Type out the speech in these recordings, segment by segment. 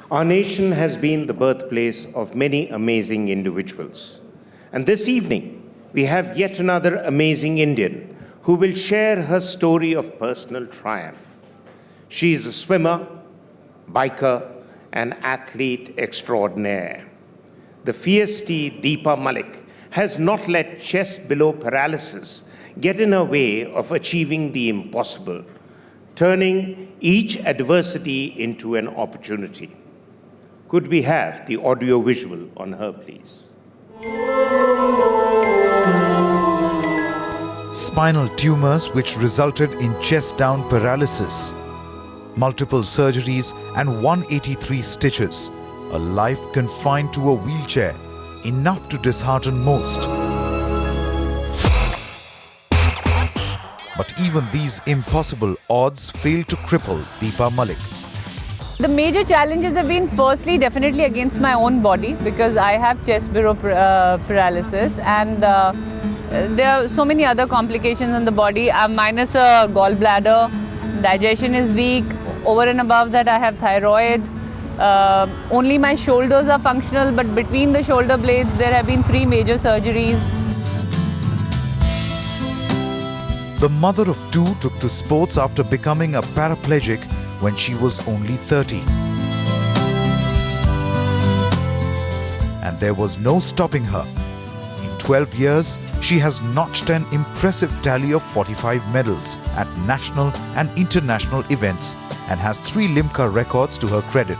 Our nation has been the birthplace of many amazing individuals. And this evening, we have yet another amazing Indian who will share her story of personal triumph. She is a swimmer, biker, and athlete extraordinaire. The feisty Deepa Malik has not let chest below paralysis get in her way of achieving the impossible, turning each adversity into an opportunity. Could we have the audio visual on her, please? Spinal tumors which resulted in chest-down paralysis, multiple surgeries and 183 stitches, a life confined to a wheelchair, enough to dishearten most. But even these impossible odds failed to cripple Deepa Malik. The major challenges have been firstly definitely against my own body, because I have chest below paralysis, and there are so many other complications in the body. I'm minus a gallbladder, digestion is weak, over and above that I have thyroid. Only my shoulders are functional, but between the shoulder blades there have been 3 major surgeries. The mother of 2 took to sports after becoming a paraplegic when she was only 30. And there was no stopping her. In 12 years, she has notched an impressive tally of 45 medals at national and international events and has 3 Limca records to her credit.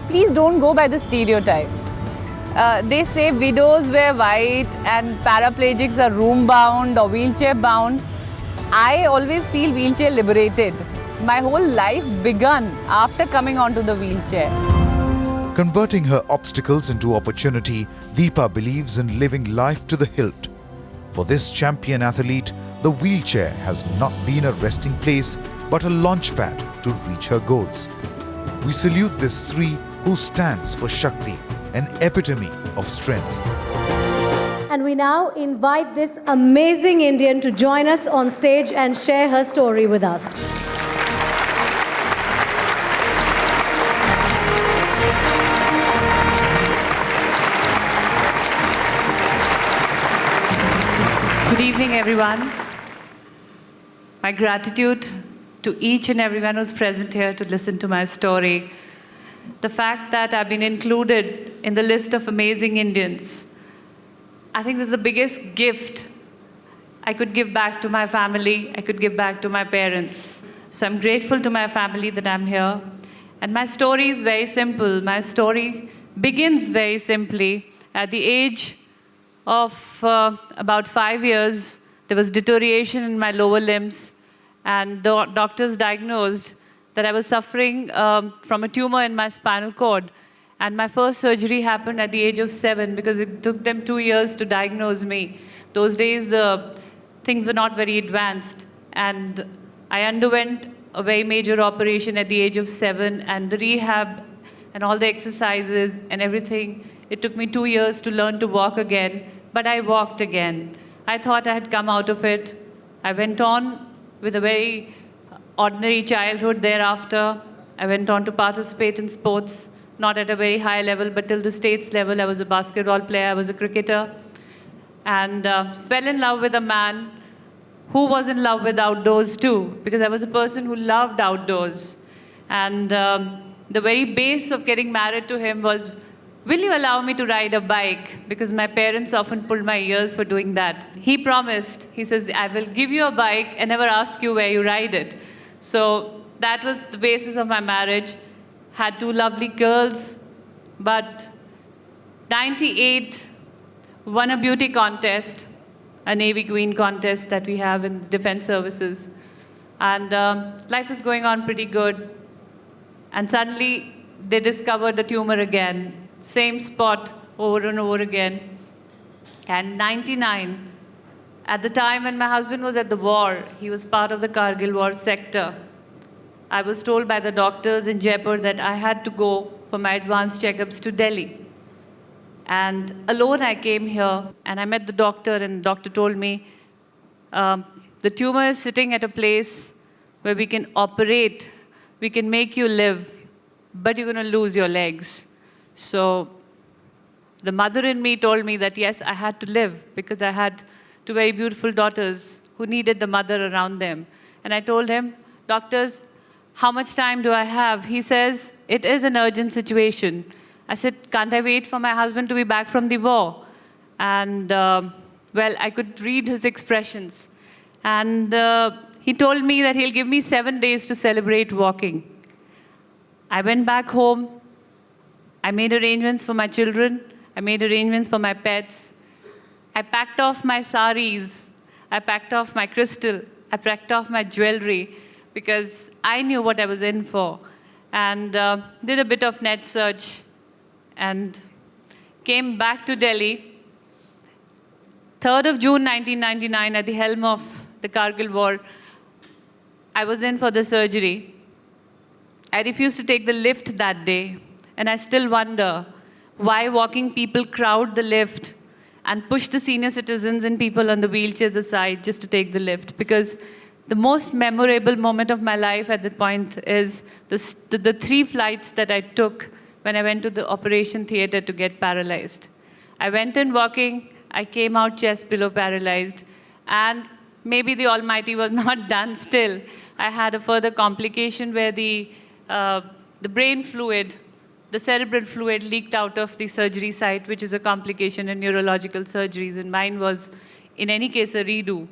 Please don't go by the stereotype. They say widows wear white and paraplegics are room bound or wheelchair bound. I always feel wheelchair liberated. My whole life began after coming onto the wheelchair. Converting her obstacles into opportunity, Deepa believes in living life to the hilt. For this champion athlete, the wheelchair has not been a resting place but a launchpad to reach her goals. We salute this Sri who stands for Shakti, an epitome of strength. And we now invite this amazing Indian to join us on stage and share her story with us. Good evening, everyone. My gratitude to each and everyone who's present here to listen to my story. The fact that I've been included in the list of amazing Indians, I think this is the biggest gift I could give back to my family, I could give back to my parents. So I'm grateful to my family that I'm here. And my story is very simple. My story begins very simply. At the age of about 5 years, there was deterioration in my lower limbs, and the doctors diagnosed that I was suffering from a tumor in my spinal cord. And my first surgery happened at the age of 7 because it took them 2 years to diagnose me. Those days, things were not very advanced. And I underwent a very major operation at the age of 7, and the rehab and all the exercises and everything. It took me 2 years to learn to walk again, but I walked again. I thought I had come out of it. I went on with a very ordinary childhood thereafter. I went on to participate in sports, not at a very high level, but till the states level. I was a basketball player, I was a cricketer, and fell in love with a man who was in love with outdoors too, because I was a person who loved outdoors. And the very base of getting married to him was, will you allow me to ride a bike? Because my parents often pulled my ears for doing that. He promised, he says, I will give you a bike and never ask you where you ride it. So that was the basis of my marriage. Had 2 lovely girls, but 98 won a beauty contest, a Navy Queen contest that we have in defense services. And life was going on pretty good. And suddenly they discovered the tumor again, same spot over and over again. And 99, at the time when my husband was at the war, he was part of the Kargil war sector. I was told by the doctors in Jaipur that I had to go for my advanced checkups to Delhi. And alone I came here, and I met the doctor, and the doctor told me, the tumor is sitting at a place where we can operate, we can make you live, but you're going to lose your legs. So the mother in me told me that, yes, I had to live because I had two very beautiful daughters who needed the mother around them. And I told him, doctors, how much time do I have? He says, it is an urgent situation. I said, can't I wait for my husband to be back from the war? And, well, I could read his expressions. And he told me that he'll give me 7 days to celebrate walking. I went back home. I made arrangements for my children. I made arrangements for my pets. I packed off my saris. I packed off my crystal. I packed off my jewelry because I knew what I was in for. And did a bit of net search and came back to Delhi. 3rd of June 1999, at the helm of the Kargil war, I was in for the surgery. I refused to take the lift that day, and I still wonder why walking people crowd the lift and push the senior citizens and people on the wheelchairs aside just to take the lift. Because the most memorable moment of my life at that point is the 3 flights that I took when I went to the operation theater to get paralyzed. I went in walking, I came out chest below paralyzed, and maybe the Almighty was not done still. I had a further complication where the brain fluid, the cerebral fluid leaked out of the surgery site, which is a complication in neurological surgeries, and mine was, in any case, a redo.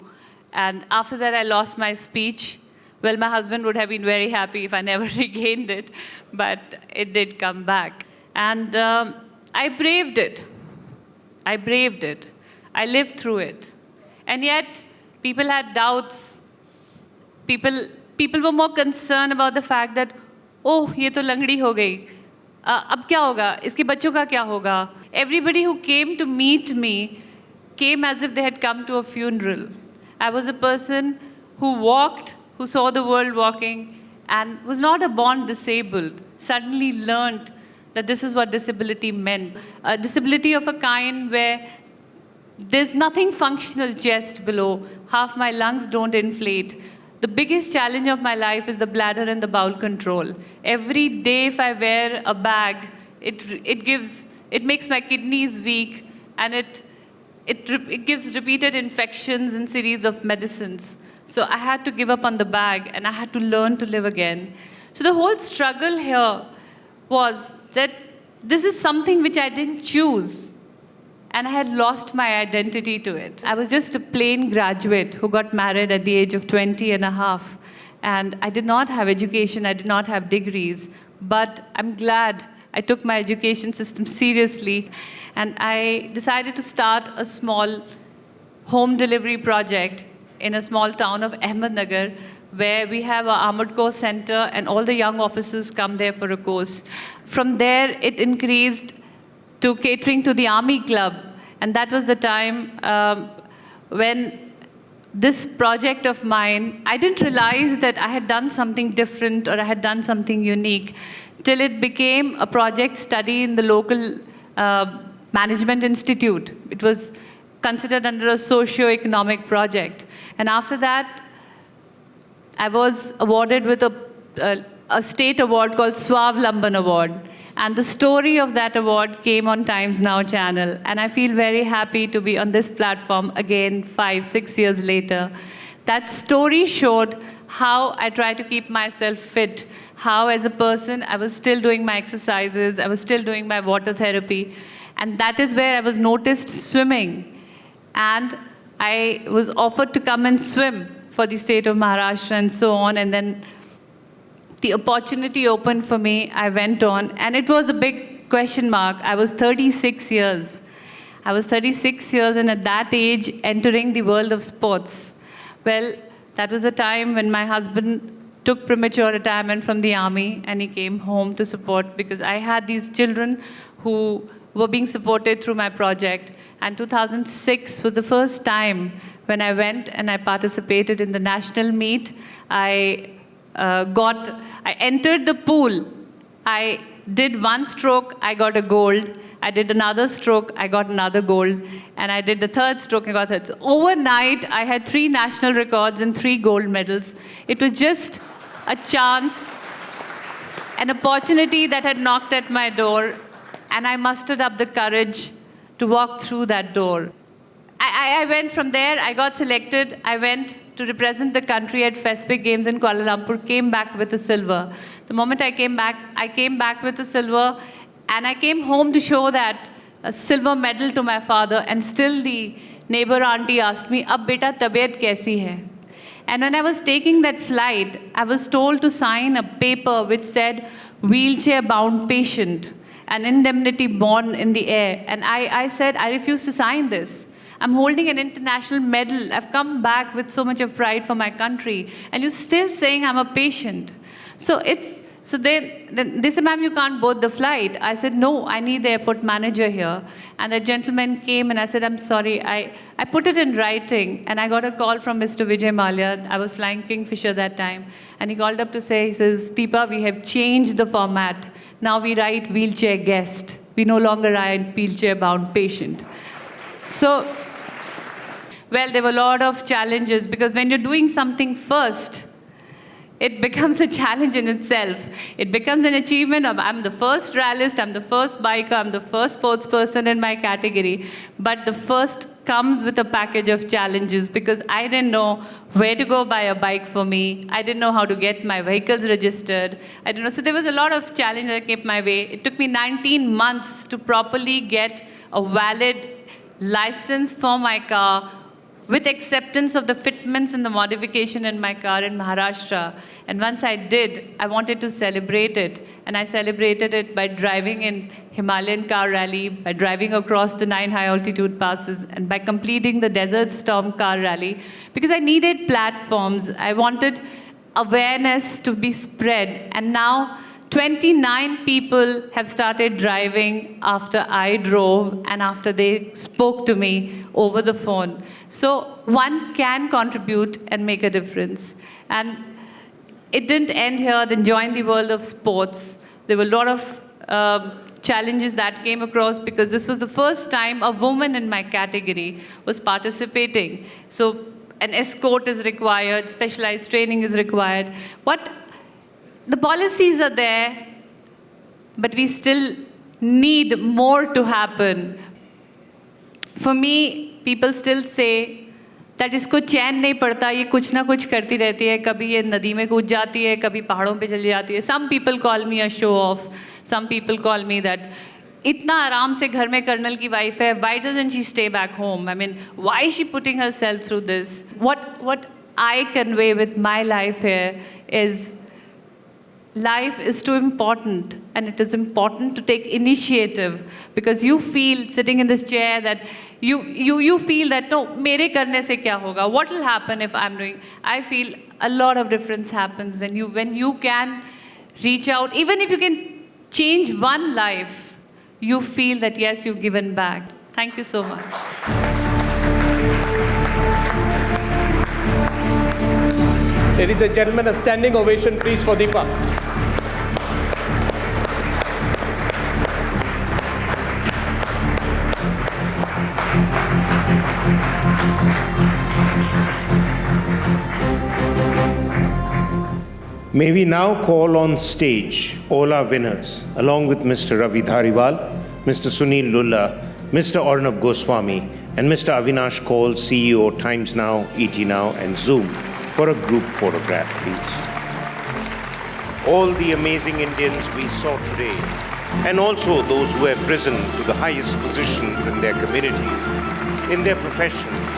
And after that, I lost my speech. Well, my husband would have been very happy if I never regained it, but it did come back. And I braved it. I braved it. I lived through it. And yet, people had doubts. People were more concerned about the fact that, oh, ये तो लंगड़ी हो गई. अब क्या होगा? इसके बच्चों का क्या होगा? Everybody who came to meet me came as if they had come to a funeral. I was a person who walked, who saw the world walking, and was not a born disabled, suddenly learned that this is what disability meant. A disability of a kind where there's nothing functional just below. Half my lungs don't inflate. The biggest challenge of my life is the bladder and the bowel control. Every day if I wear a bag, it makes my kidneys weak, and it gives repeated infections and series of medicines. So I had to give up on the bag, and I had to learn to live again. So the whole struggle here was that this is something which I didn't choose, and I had lost my identity to it. I was just a plain graduate who got married at the age of 20 and a half, and I did not have education, I did not have degrees, but I'm glad I took my education system seriously, and I decided to start a small home delivery project in a small town of Ahmednagar, where we have our Armored Corps Center, and all the young officers come there for a course. From there, it increased to catering to the Army Club, and that was the time when this project of mine, I didn't realize that I had done something different or I had done something unique till it became a project study in the local management institute. It was considered under a socio-economic project. And after that, I was awarded with a state award called Swavlamban Award. And the story of that award came on Times Now channel. And I feel very happy to be on this platform again 5-6 years later. That story showed how I try to keep myself fit, how as a person I was still doing my exercises, I was still doing my water therapy. And that is where I was noticed swimming. And I was offered to come and swim for the state of Maharashtra and so on. And then the opportunity opened for me. I went on. And it was a big question mark. I was 36 years. I was 36 years, and at that age, entering the world of sports. Well, that was a time when my husband took premature retirement from the army, and he came home to support, because I had these children who were being supported through my project. And 2006 was the first time when I went and I participated in the national meet. I entered the pool. I did one stroke, I got a gold. I did another stroke, I got another gold. And I did the third stroke, I got third. So overnight, I had 3 national records and 3 gold medals. It was just a chance. an opportunity that had knocked at my door, and I mustered up the courage to walk through that door. I went from there, I got selected, I went to represent the country at FESPIC Games in Kuala Lumpur, came back with a silver. The moment I came back with a silver, and I came home to show that a silver medal to my father, and still the neighbor auntie asked me, "Ab beta tabiyat kaisi hai?" And when I was taking that flight, I was told to sign a paper which said, "Wheelchair-bound patient, an indemnity born in the air." And I said, I refuse to sign this. I'm holding an international medal. I've come back with so much of pride for my country. And you're still saying I'm a patient. So they said, "Ma'am, you can't board the flight." I said, "No, I need the airport manager here." And the gentleman came and I said, "I'm sorry." I put it in writing and I got a call from Mr. Vijay Mallya. I was flying Kingfisher that time. And he called up to say, he says, "Deepa, we have changed the format. Now we write wheelchair guest. We no longer write wheelchair-bound patient." So, well, there were a lot of challenges because when you're doing something first, it becomes a challenge in itself. It becomes an achievement of, I'm the first rallyist, I'm the first biker, I'm the first sports person in my category. But the first comes with a package of challenges because I didn't know where to go buy a bike for me. I didn't know how to get my vehicles registered. I didn't know. So there was a lot of challenge that came my way. It took me 19 months to properly get a valid license for my car with acceptance of the fitments and the modification in my car in Maharashtra. And once I did, I wanted to celebrate it. And I celebrated it by driving in Himalayan car rally, by driving across the 9 high altitude passes, and by completing the Desert Storm car rally. Because I needed platforms. I wanted awareness to be spread. And now 29 people have started driving after I drove and after they spoke to me over the phone. So one can contribute and make a difference. And it didn't end here, then joined the world of sports. There were a lot of challenges that came across because this was the first time a woman in my category was participating. So an escort is required, specialized training is required. The policies are there, but we still need more to happen. For me, people still say that इसको चैन नहीं पड़ता, ये कुछ ना कुछ करती रहती है, कभी ये नदी में कूद जाती है, कभी पहाड़ों पे चली जाती है. Some people call me a show off. Some people call me that इतना आराम से घर में कर्नल की वाइफ है, why doesn't she stay back home? I mean, why is she putting herself through this? What I convey with my life here is life is too important, and it is important to take initiative because you feel sitting in this chair that you feel that no, mere karne se kya hoga? What will happen if I'm doing? I feel a lot of difference happens when you can reach out, even if you can change one life, you feel that yes, you've given back. Thank you so much. Ladies and gentlemen, a standing ovation, please, for Deepa. May we now call on stage all our winners, along with Mr. Ravi Dhariwal, Mr. Sunil Lulla, Mr. Arnab Goswami, and Mr. Avinash Kaul, CEO, Times Now, ET Now, and Zoom, for a group photograph, please. All the amazing Indians we saw today, and also those who have risen to the highest positions in their communities, in their professions,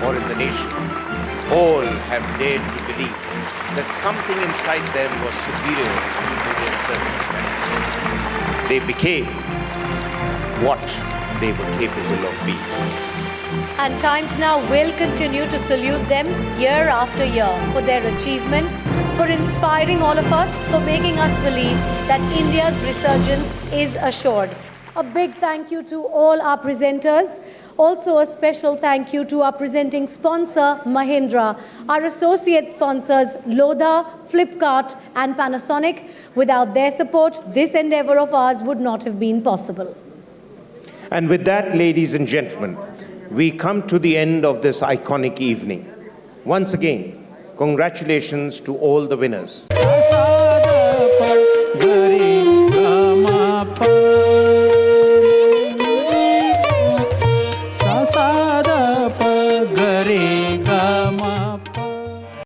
or in the nation, all have dared to believe that something inside them was superior to their circumstance. They became what they were capable of being. And Times Now will continue to salute them year after year for their achievements, for inspiring all of us, for making us believe that India's resurgence is assured. A big thank you to all our presenters. Also a special thank you to our presenting sponsor, Mahindra, our associate sponsors, Lodha, Flipkart and Panasonic. Without their support, this endeavor of ours would not have been possible. And with that, ladies and gentlemen, we come to the end of this iconic evening. Once again, congratulations to all the winners. Papa.